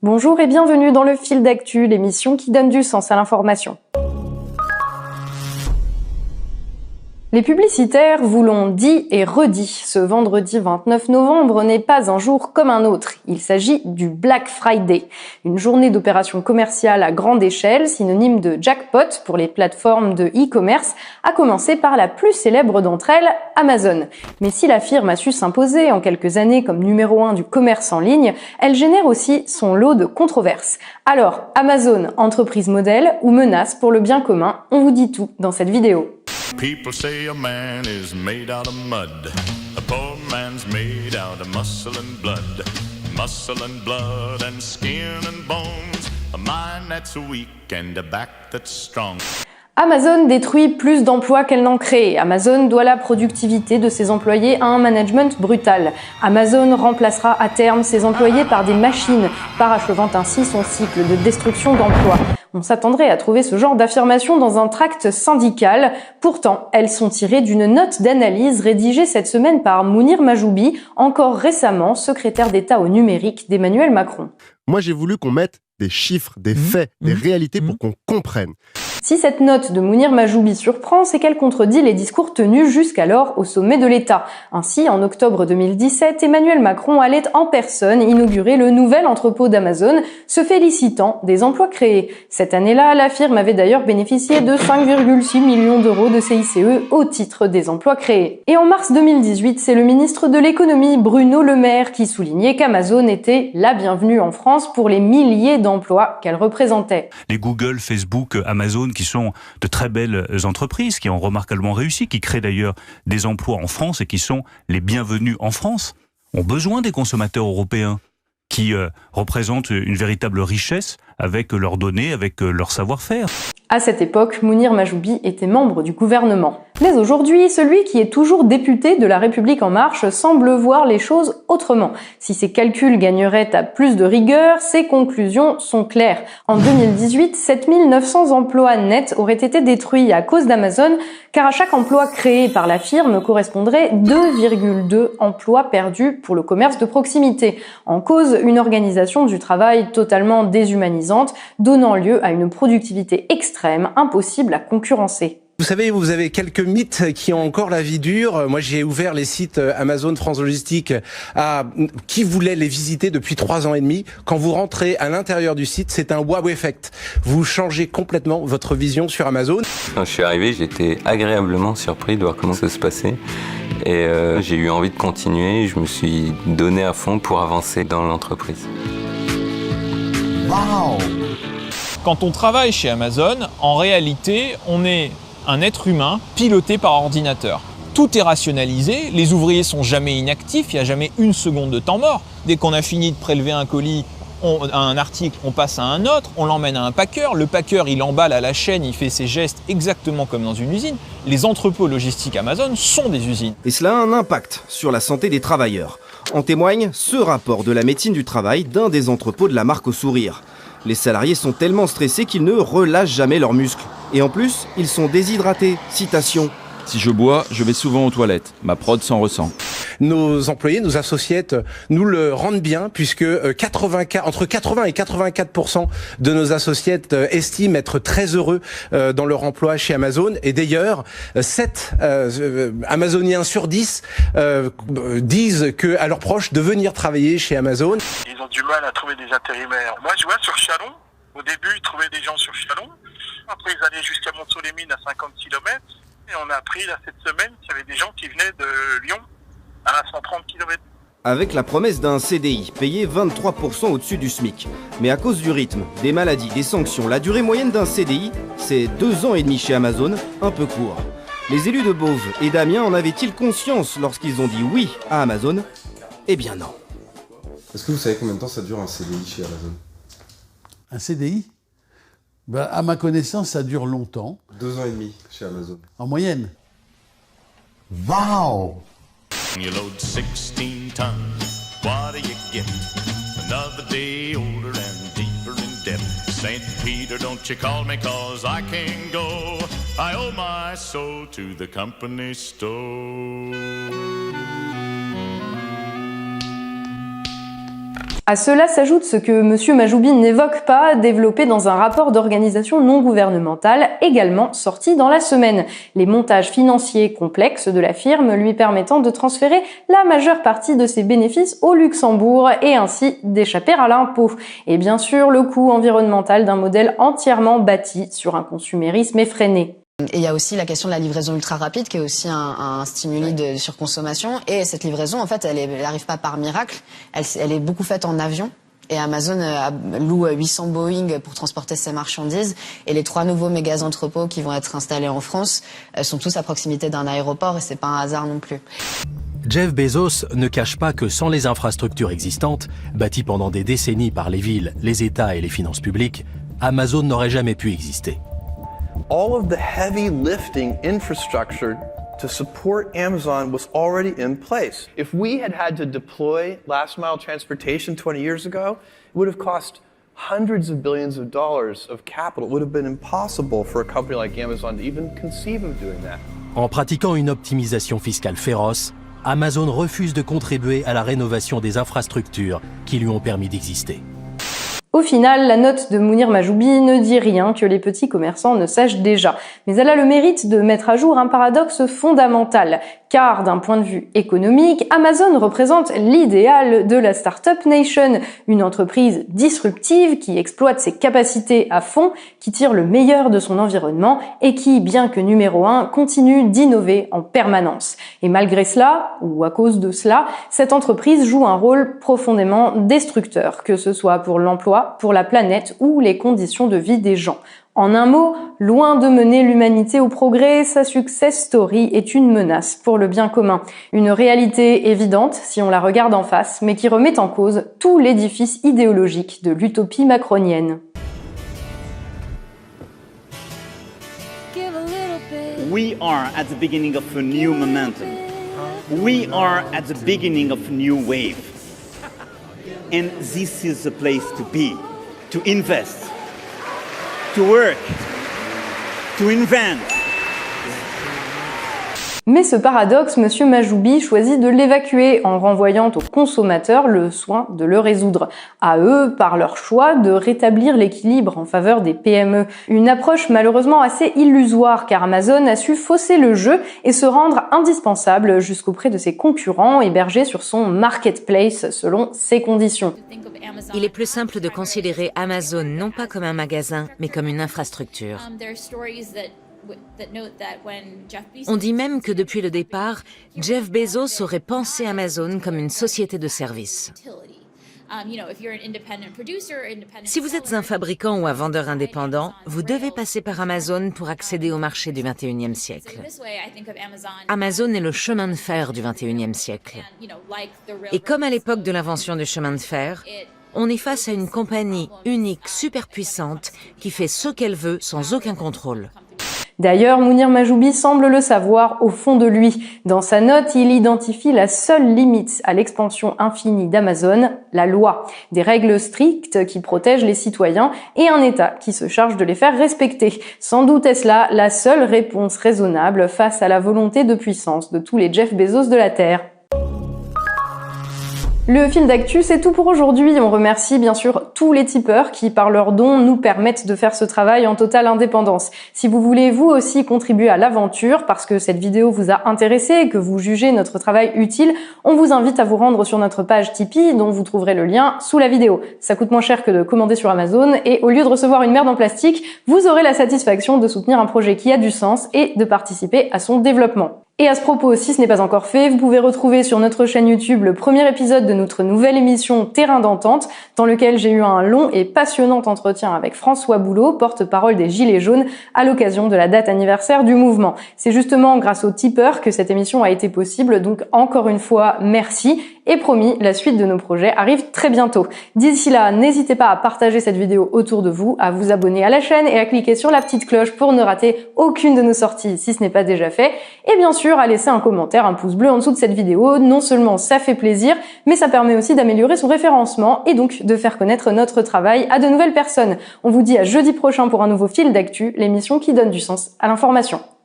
Bonjour et bienvenue dans le Fil d'actu, l'émission qui donne du sens à l'information. Les publicitaires vous l'ont dit et redit, ce vendredi 29 novembre n'est pas un jour comme un autre. Il s'agit du Black Friday, une journée d'opérations commerciales à grande échelle, synonyme de jackpot pour les plateformes de e-commerce, à commencer par la plus célèbre d'entre elles, Amazon. Mais si la firme a su s'imposer en quelques années comme numéro 1 du commerce en ligne, elle génère aussi son lot de controverses. Alors, Amazon, entreprise modèle ou menace pour le bien commun, on vous dit tout dans cette vidéo. People say a man is made out of mud. A poor man's made out of muscle and blood. Muscle and blood and skin and bones. A mind that's weak and a back that's strong. Amazon détruit plus d'emplois qu'elle n'en crée. Amazon doit la productivité de ses employés à un management brutal. Amazon remplacera à terme ses employés par des machines, parachevant ainsi son cycle de destruction d'emplois. On s'attendrait à trouver ce genre d'affirmation dans un tract syndical. Pourtant, elles sont tirées d'une note d'analyse rédigée cette semaine par Mounir Majoubi, encore récemment secrétaire d'État au numérique d'Emmanuel Macron. Moi, j'ai voulu qu'on mette des chiffres, des faits, des réalités pour qu'on comprenne. Si cette note de Mounir Majoubi surprend, c'est qu'elle contredit les discours tenus jusqu'alors au sommet de l'État. Ainsi, en octobre 2017, Emmanuel Macron allait en personne inaugurer le nouvel entrepôt d'Amazon, se félicitant des emplois créés. Cette année-là, la firme avait d'ailleurs bénéficié de 5,6 millions d'euros de CICE au titre des emplois créés. Et en mars 2018, c'est le ministre de l'économie Bruno Le Maire qui soulignait qu'Amazon était la bienvenue en France pour les milliers d'emplois qu'elle représentait. Les Google, Facebook, Amazon, qui sont de très belles entreprises, qui ont remarquablement réussi, qui créent d'ailleurs des emplois en France et qui sont les bienvenus en France, ont besoin des consommateurs européens qui représentent une véritable richesse avec leurs données, avec leur savoir-faire. À cette époque, Mounir Majoubi était membre du gouvernement. Mais aujourd'hui, celui qui est toujours député de La République En Marche semble voir les choses autrement. Si ses calculs gagneraient à plus de rigueur, ses conclusions sont claires. En 2018, 7900 emplois nets auraient été détruits à cause d'Amazon, car à chaque emploi créé par la firme correspondrait 2,2 emplois perdus pour le commerce de proximité. En cause, une organisation du travail totalement déshumanisante, donnant lieu à une productivité extrême, impossible à concurrencer. Vous savez, vous avez quelques mythes qui ont encore la vie dure. Moi, j'ai ouvert les sites Amazon, France Logistique à qui voulait les visiter depuis 3 ans et demi. Quand vous rentrez à l'intérieur du site, c'est un wow effect. Vous changez complètement votre vision sur Amazon. Quand je suis arrivé, j'étais agréablement surpris de voir comment ça se passait. Et j'ai eu envie de continuer. Je me suis donné à fond pour avancer dans l'entreprise. Wow. Quand on travaille chez Amazon, en réalité, on est un être humain piloté par ordinateur. Tout est rationalisé, les ouvriers sont jamais inactifs, il n'y a jamais une seconde de temps mort. Dès qu'on a fini de prélever un colis, un article, on passe à un autre, on l'emmène à un packer. Le packer, il emballe à la chaîne, il fait ses gestes exactement comme dans une usine. Les entrepôts logistiques Amazon sont des usines. Et cela a un impact sur la santé des travailleurs. En témoigne ce rapport de la médecine du travail d'un des entrepôts de la marque au sourire. Les salariés sont tellement stressés qu'ils ne relâchent jamais leurs muscles. Et en plus, ils sont déshydratés. Citation. Si je bois, je vais souvent aux toilettes. Ma prod s'en ressent. Nos employés, nos associates nous le rendent bien puisque entre 80 et 84% de nos associates estiment être très heureux dans leur emploi chez Amazon. Et d'ailleurs, 7 Amazoniens sur 10 disent à leurs proches de venir travailler chez Amazon. Ils ont du mal à trouver des intérimaires. Moi, je vois sur Chalon, au début, ils trouvaient des gens sur Chalon. Après, ils allaient jusqu'à Monceau-les-Mines à 50 km. Et on a appris là, cette semaine qu'il y avait des gens qui venaient de Lyon à 130 km. Avec la promesse d'un CDI payé 23% au-dessus du SMIC. Mais à cause du rythme, des maladies, des sanctions, la durée moyenne d'un CDI, c'est 2 ans et demi chez Amazon, un peu court. Les élus de Beauve et d'Amiens en avaient-ils conscience lorsqu'ils ont dit oui à Amazon? Eh bien non. Est-ce que vous savez combien de temps ça dure un CDI chez Amazon? Un CDI? À ma connaissance, ça dure longtemps. 2 ans et demi chez Amazon. En moyenne. Wow! You load 16 tons, what do you get? Another day older and deeper in debt. St. Peter, don't you call me 'cause I can't go. I owe my soul to the company store. À cela s'ajoute ce que M. Majoubi n'évoque pas, développé dans un rapport d'organisation non gouvernementale également sorti dans la semaine. Les montages financiers complexes de la firme lui permettant de transférer la majeure partie de ses bénéfices au Luxembourg et ainsi d'échapper à l'impôt. Et bien sûr, le coût environnemental d'un modèle entièrement bâti sur un consumérisme effréné. Et il y a aussi la question de la livraison ultra rapide qui est aussi un stimuli de surconsommation. Et cette livraison, en fait, elle arrive pas par miracle. Elle est beaucoup faite en avion. Et Amazon loue 800 Boeing pour transporter ses marchandises. Et les 3 nouveaux méga entrepôts qui vont être installés en France sont tous à proximité d'un aéroport et c'est pas un hasard non plus. Jeff Bezos ne cache pas que sans les infrastructures existantes, bâties pendant des décennies par les villes, les États et les finances publiques, Amazon n'aurait jamais pu exister. All of the heavy lifting infrastructure to support Amazon was already in place. If we had to deploy last mile transportation 20 years ago, it would have cost hundreds of billions of dollars of capital. It would have been impossible for a company like Amazon to even conceive of doing that. En pratiquant une optimisation fiscale féroce, Amazon refuse de contribuer à la rénovation des infrastructures qui lui ont permis d'exister. Au final, la note de Mounir Majoubi ne dit rien que les petits commerçants ne sachent déjà, mais elle a le mérite de mettre à jour un paradoxe fondamental, car d'un point de vue économique, Amazon représente l'idéal de la Startup Nation, une entreprise disruptive qui exploite ses capacités à fond, qui tire le meilleur de son environnement et qui, bien que numéro 1, continue d'innover en permanence. Et malgré cela, ou à cause de cela, cette entreprise joue un rôle profondément destructeur, que ce soit pour l'emploi, pour la planète ou les conditions de vie des gens. En un mot, loin de mener l'humanité au progrès, sa success story est une menace pour le bien commun. Une réalité évidente si on la regarde en face, mais qui remet en cause tout l'édifice idéologique de l'utopie macronienne. We are at the beginning of a new momentum. We are at the beginning of a new wave. And this is the place to be, to invest, to work, to invent. Mais ce paradoxe, M. Majoubi choisit de l'évacuer en renvoyant aux consommateurs le soin de le résoudre. À eux, par leur choix, de rétablir l'équilibre en faveur des PME. Une approche malheureusement assez illusoire car Amazon a su fausser le jeu et se rendre indispensable jusqu'auprès de ses concurrents hébergés sur son marketplace selon ses conditions. Il est plus simple de considérer Amazon non pas comme un magasin, mais comme une infrastructure. On dit même que depuis le départ, Jeff Bezos aurait pensé Amazon comme une société de services. Si vous êtes un fabricant ou un vendeur indépendant, vous devez passer par Amazon pour accéder au marché du XXIe siècle. Amazon est le chemin de fer du XXIe siècle. Et comme à l'époque de l'invention du chemin de fer, on est face à une compagnie unique, super puissante, qui fait ce qu'elle veut sans aucun contrôle. D'ailleurs, Mounir Majoubi semble le savoir au fond de lui. Dans sa note, il identifie la seule limite à l'expansion infinie d'Amazon, la loi. Des règles strictes qui protègent les citoyens et un État qui se charge de les faire respecter. Sans doute est-ce là la seule réponse raisonnable face à la volonté de puissance de tous les Jeff Bezos de la Terre. Le fil d'actu, c'est tout pour aujourd'hui. On remercie bien sûr tous les tipeurs qui, par leurs dons, nous permettent de faire ce travail en totale indépendance. Si vous voulez vous aussi contribuer à l'aventure, parce que cette vidéo vous a intéressé et que vous jugez notre travail utile, on vous invite à vous rendre sur notre page Tipeee, dont vous trouverez le lien sous la vidéo. Ça coûte moins cher que de commander sur Amazon, et au lieu de recevoir une merde en plastique, vous aurez la satisfaction de soutenir un projet qui a du sens et de participer à son développement. Et à ce propos, si ce n'est pas encore fait, vous pouvez retrouver sur notre chaîne YouTube le premier épisode de notre nouvelle émission Terrain d'entente, dans lequel j'ai eu un long et passionnant entretien avec François Boulot, porte-parole des Gilets jaunes, à l'occasion de la date anniversaire du mouvement. C'est justement grâce aux tipeurs que cette émission a été possible, donc encore une fois, merci. Et promis, la suite de nos projets arrive très bientôt. D'ici là, n'hésitez pas à partager cette vidéo autour de vous, à vous abonner à la chaîne et à cliquer sur la petite cloche pour ne rater aucune de nos sorties si ce n'est pas déjà fait. Et bien sûr, à laisser un commentaire, un pouce bleu en dessous de cette vidéo. Non seulement ça fait plaisir, mais ça permet aussi d'améliorer son référencement et donc de faire connaître notre travail à de nouvelles personnes. On vous dit à jeudi prochain pour un nouveau fil d'actu, l'émission qui donne du sens à l'information.